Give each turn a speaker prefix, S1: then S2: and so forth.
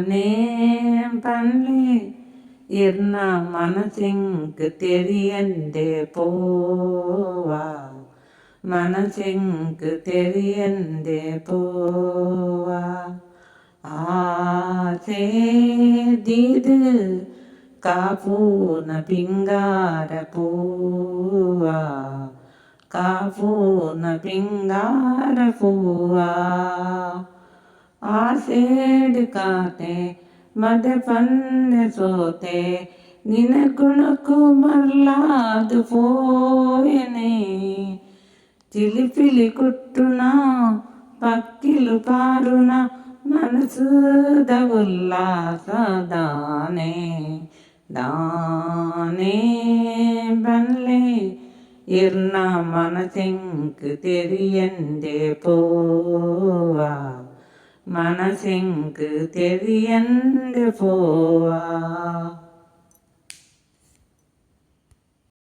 S1: தானே பள்ளி ಇರ್ನ ಮನಸ್ಸಿಂಗ್ ತೆರಿಯಂದೆ ಪೋವಾ ಮನಸ್ಸಿಂಗ್ ತೆರಿಯಂದೆ ಪೋವಾ ಆಸೆ ದಿದು ಕಾಪೂನ ಪಿಂಗಾರ ಪೂವಾ ಕಾಪೂನ ಪಿಂಗಾರ ಪೂವಾ ಆಸೇಡ್ ಕಾತೆ ಮದ ಪನ್ನೆ ಸೋತೆ ನಿನಗುಣಕು ಮರ್ಲಾದು పోయనే చిలిపిలి కుట్టున పక్కిలు పారున మనసు ఉల్లాసదానే దానే బన్లే ఇర్న మనసింక్ తెరియందే పోవా మనసింక్ తెరియందే పోవా.